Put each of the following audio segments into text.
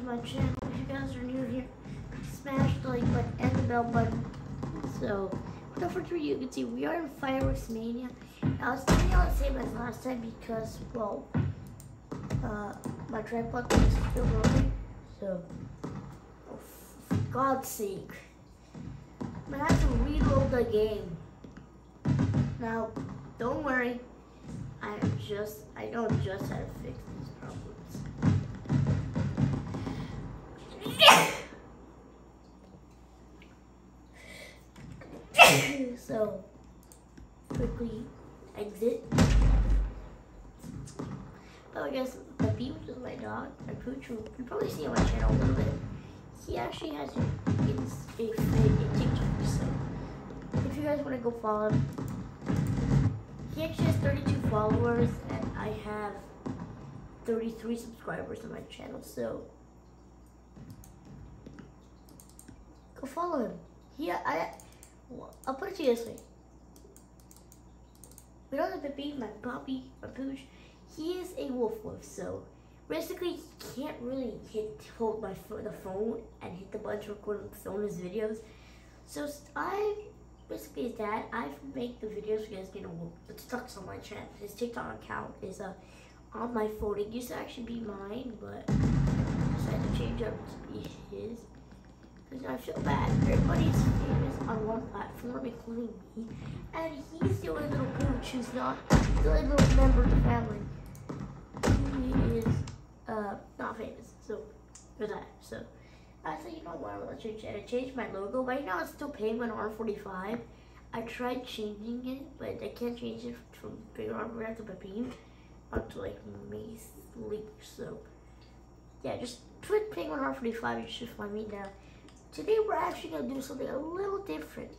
to my channel. If you guys are new here, smash the like button and the bell button. So, without further ado, you can see we are in Fireworks Mania. Now, it's definitely not the same as last time because, well, my tripod is still rolling. So, oh, for God's sake, I'm gonna have to reload the game. Now, don't worry. I know just how to fix these problems. So, quickly exit. Oh, I guess Peppy, which is my dog, my pooch, you probably see on my channel a little bit. He actually has a TikTok, so if you guys want to go follow him, he actually has 32 followers, and I have 33 subscribers on my channel, so go follow him. I'll put it to you this way. We don't have Peppy, my puppy, my pooch. He is a wolf, so basically he can't really hold the phone and hit the button to record on the phone his videos. So basically is that I make the videos because, you know, the TikTok's on my channel. His TikTok account is on my phone. It used to actually be mine, but I decided to change up to be his. Because I feel bad. Everybody's famous on one platform, including me, and he's the only little pooch who's not the only little member of the family. He is not famous, so for that. So I said, you know what, I'm gonna change it. I changed my logo. Right now it's still Penguin R45. I tried changing it, but I can't change it from Penguin R45 to Pepine onto like Mace Leap. So yeah, just put Penguin R45, you should find me now. Today we're actually gonna do something a little different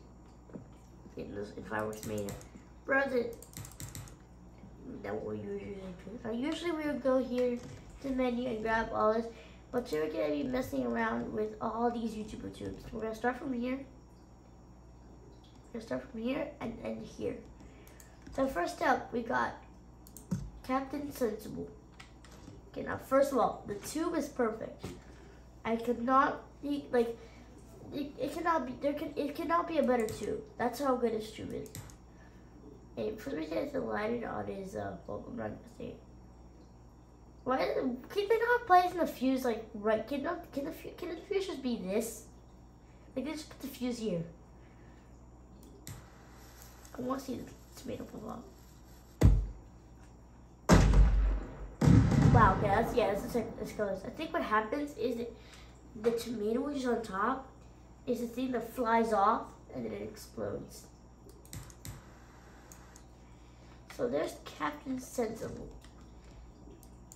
in Fireworks Mania, rather than what we usually do. Now, usually we would go here to the menu and grab all this, but today we're gonna be messing around with all these YouTuber tubes. We're gonna start from here. We're gonna start from here and end here. So first up, we got Captain Sensible. Okay, now first of all, the tube is perfect. I could not like. It cannot be a better tube. That's how good this tube is. And for the reason it's lighted on is well, I'm not gonna say it. Why can they not place in the fuse like right? Can the fuse just be this? Like, just put the fuse here. I want to see the tomato pull out. Wow. Okay, that's colors. I think what happens is that the tomato which is on top is the thing that flies off and then it explodes. So there's Captain Sensible.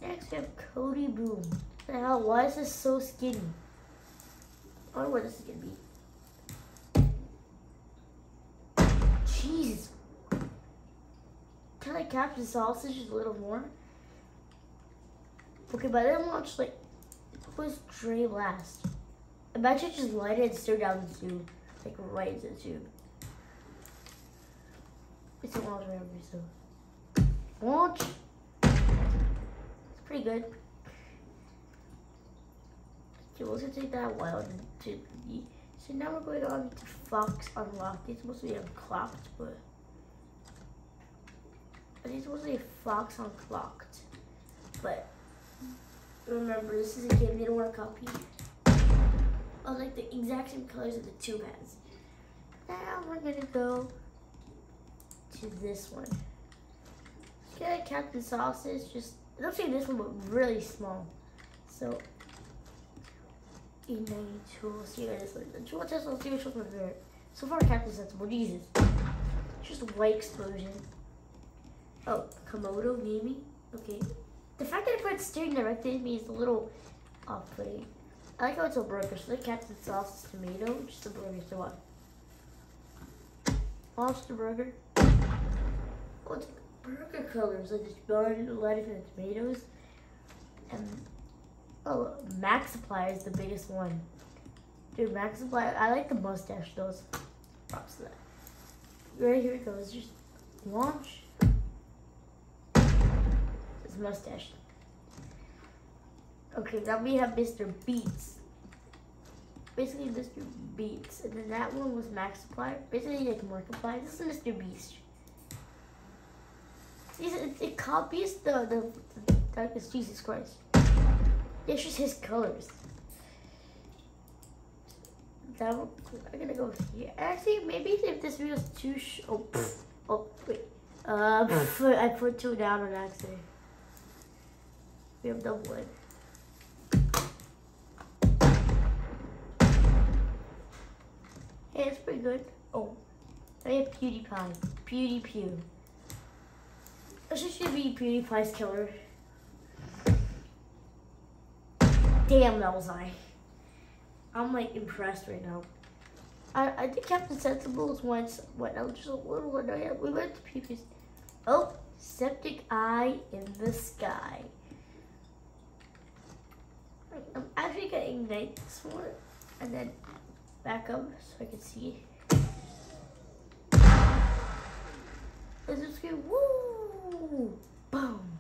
Next we have Cody Boom. What the hell? Why is this so skinny? I wonder what this is gonna be. Jeez. Can I Captain Sausage just a little more? Okay, but then launch like who's Dre Blast? Imagine just light it and stare down the tube, like right into the tube. It's a launch right over, so launch. It's pretty good. Okay, we'll just take that wild to be. So now we're going on to Fox Unlocked. It's supposed to be unclocked, but it's supposed to be Fox Unclocked. But remember, this is a game they don't want to copy. I like the exact same colors that the tube has. Now we're gonna go to this one. Get a Captain Sausage. Just it looks like this one, but really small. So tool. See what this one. The tool test. Let's see which one we're there. So far, Captain Sensible. Jesus, just a white explosion. Oh, Komodo Gaming. Okay. The fact that I put steering directly at me is a little off-putting. I like how it's a burger, so the Captain Sauce is tomato, just a burger, so what? Launch the burger. Oh, it's burger colors, like this bun, lettuce, and tomatoes. And, oh, Max Supply is the biggest one. Dude, Max Supply, I like the mustache, those. Props to that. Right, here it goes, just launch. This mustache. Okay, now we have Mr. Beats. Basically Mr. Beats. And then that one was Maxiplier. Basically like Markiplier. This is Mr. Beast. It copies the darkest Jesus Christ. It's just his colors. That one, I'm gonna go here. Actually, maybe if this video is too wait. I put 2 down on accident. We have double one. Hey, it's pretty good. Oh, I have PewDiePie. PewDiePie. This should be PewDiePie's killer. Damn, that was I. I'm like impressed right now. I think Captain Sensibles once went out just a little annoying. We went to PewDiePie's. Oh, septic eye in the sky. I'm actually gonna ignite this one and then back up so I can see. Let's just go woo, boom.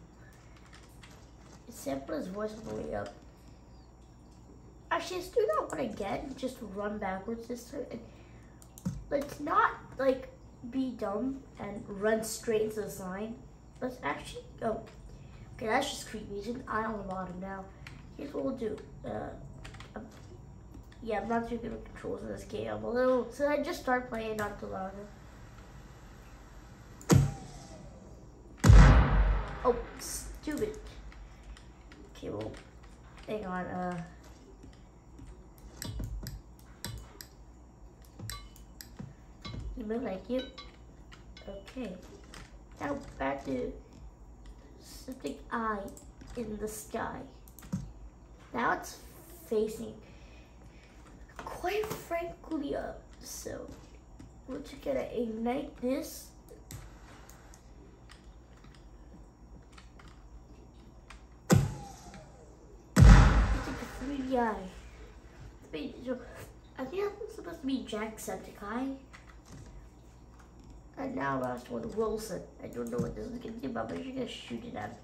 It sampled his voice all the way up. Actually, let's do that one again. Just run backwards this time. And let's not like be dumb and run straight into the sign. Let's actually go. Okay, that's just creepy. I on the bottom now. Here's what we'll do. Yeah, I'm not too good with controls in this game. I'm a little. So I just start playing not too loud. Oh, stupid. Okay, well, hang on. You look like you. Okay. Now back to septic eye in the sky. Now it's facing quite frankly up. So we're just gonna ignite this. It's like a 3D eye. I think that's supposed to be Jacksepticeye. And now last one, Wilson. I don't know what this is gonna do, but I'm just gonna shoot it at him.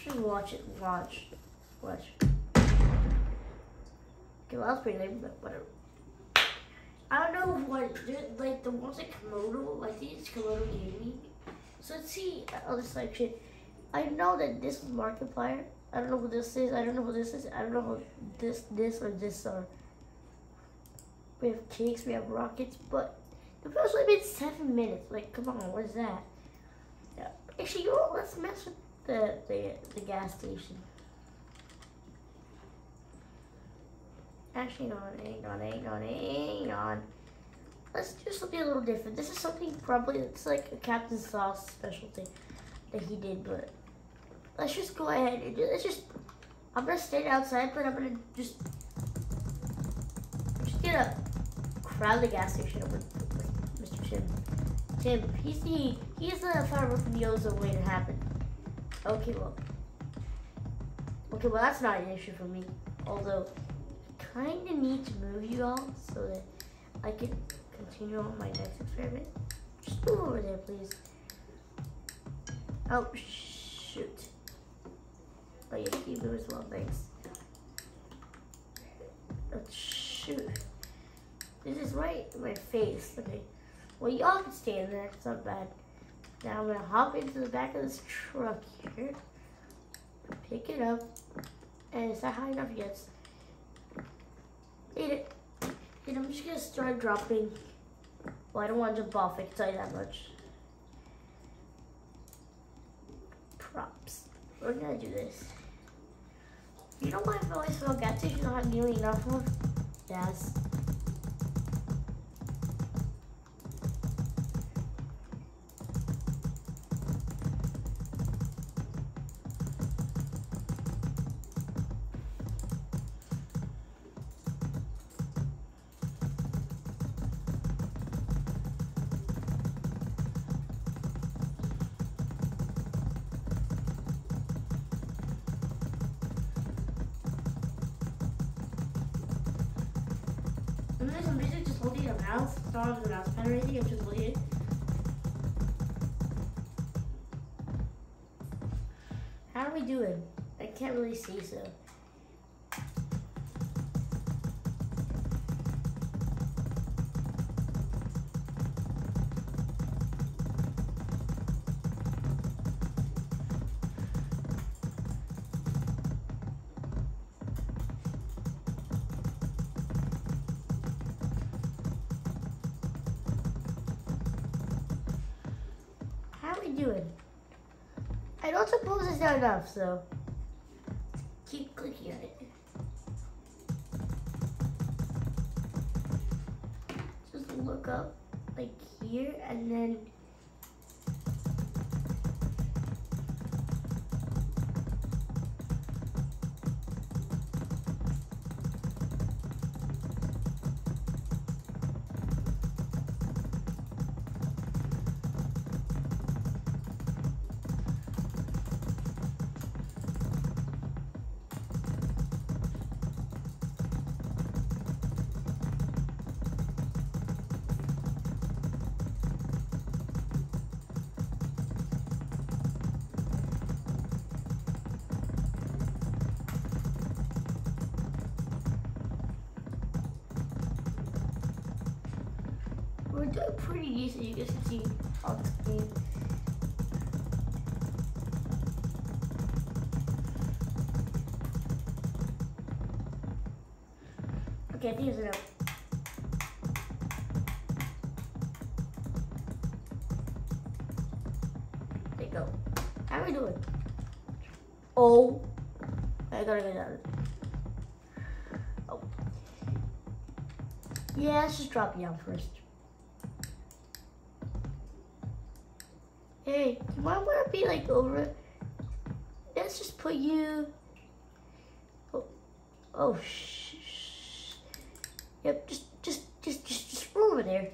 Just watch it. Watch. Okay, well, that's pretty lame, but whatever. I don't know what, like the ones at Komodo, I think it's Komodo Gaming. So let's see other section. I know that this is Markiplier. I don't know what this is. I don't know what this is. I don't know what this or this are. We have cakes, we have rockets, but the first one been 7 minutes. Like, come on, what is that? Yeah. Actually, you know what? Let's mess with the gas station. Actually, hang on. Let's do something a little different. This is something probably, it's like a Captain Sauce specialty that he did, but let's just go ahead and I'm gonna stand outside, but I'm gonna just get a crowd the gas station with Mr. Tim. Tim, he's the firework from the ozone waiting to happen. Okay, well, that's not an issue for me. Although, I kinda need to move you all so that I can continue on my next experiment. Just move over there, please. Oh, shoot. Oh, yeah, you move as well, thanks. Oh, shoot. This is right in my face. Okay. Well, y'all can stay in there. It's not bad. Now I'm going to hop into the back of this truck here. Pick it up. And is that high enough? Yes. Hit it. And I'm just going to start dropping. Well, I don't want to jump off. I can tell you that much. Props. We're going to do this. You know why I've always felt gas stations don't have nearly enough of? Gas. I'm basically just holding a mouse. It's not on the mouse pad or anything, I'm just holding it. How are we doing? can't really see, so. How are we doing? I don't suppose it's not enough, so keep clicking on it. Just look up like here and then we're doing pretty decent, you guys can see on the screen. Okay, I think it's enough. There you go. How are we doing? Oh, I gotta get out of it. Oh. Yeah, let's just drop you down first. Hey, you might want to be like over it. Let's just put you. Oh, shh. Yep, just over there.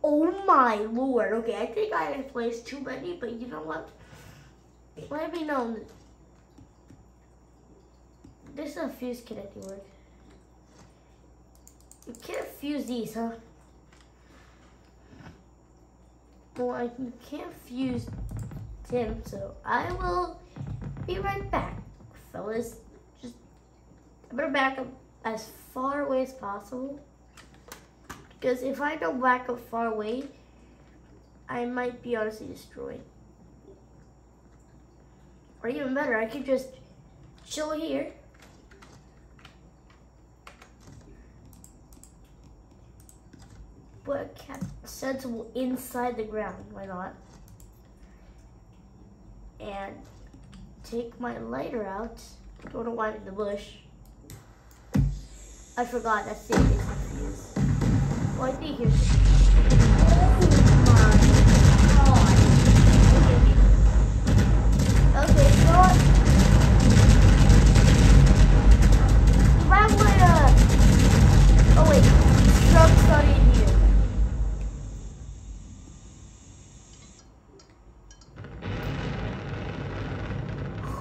Oh my lord. Okay, I think I have placed too many, but you know what? Let me know. This is a fuse connecting word. You can't fuse these, huh? Well, I can't fuse Tim, so I will be right back, fellas. I better back up as far away as possible, because if I don't back up far away, I might be honestly destroyed. Or even better, I could just chill here. But kept sensible inside the ground, why not? And take my lighter out. Don't know why I'm in the bush. I forgot, that's the fuse. Well, I think here's the oh my god. Okay, so if I would oh wait, truck started in here.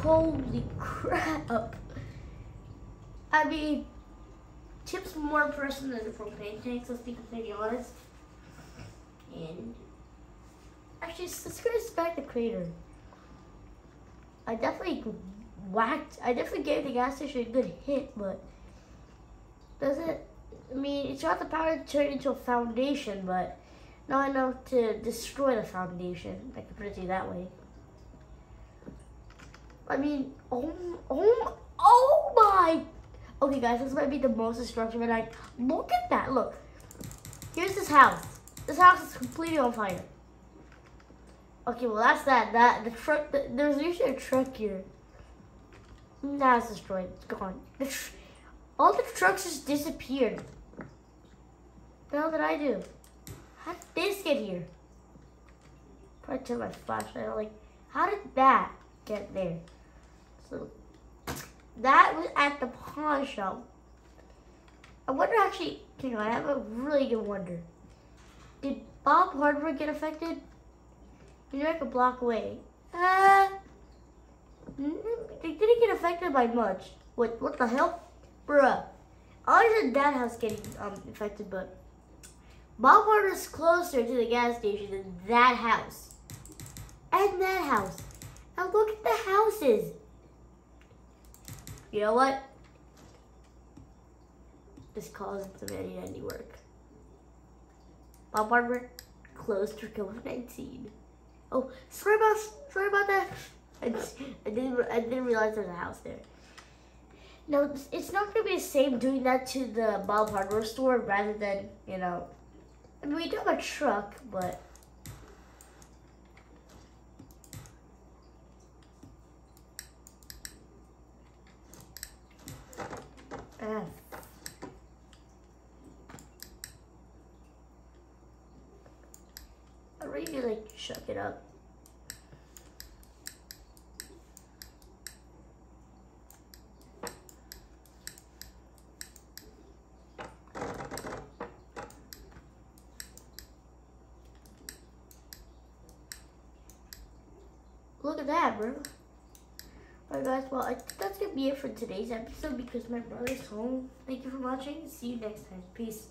Holy crap. I mean, Chip's more impressive than the propane tanks, let's be completely honest. And actually, let's back the crater. I definitely gave the gas station a good hit, but doesn't, I mean, it's got the power to turn it into a foundation, but not enough to destroy the foundation. I can put it to you that way. I mean, oh my. Okay, guys, this might be the most destructive, and look at that. Look, here's this house. This house is completely on fire. Okay, well that's that. The truck. There's usually a truck here. That's destroyed. It's gone. All the trucks just disappeared. What the hell did I do? How did this get here? Probably turn my flashlight on. Like, how did that get there? So that was at the pawn shop. I wonder actually, hang on, I have a really good wonder. Did Bob Hardware get affected? You're like a block away. They didn't get affected by much. What the hell? Bruh. I heard that house getting affected, but Bob Hardware's closer to the gas station than that house. And that house. Now look at the houses. You know what? This call isn't demanding any work. Bob Hardware closed for COVID-19. Oh, sorry about that. I didn't realize there's a house there. Now, it's not going to be the same doing that to the Bob Hardware store rather than, you know, I mean, we do have a truck, but I really like chuck it up. Look at that, bro. Alright guys, well I think that's gonna be it for today's episode because my brother's home. Thank you for watching. See you next time. Peace.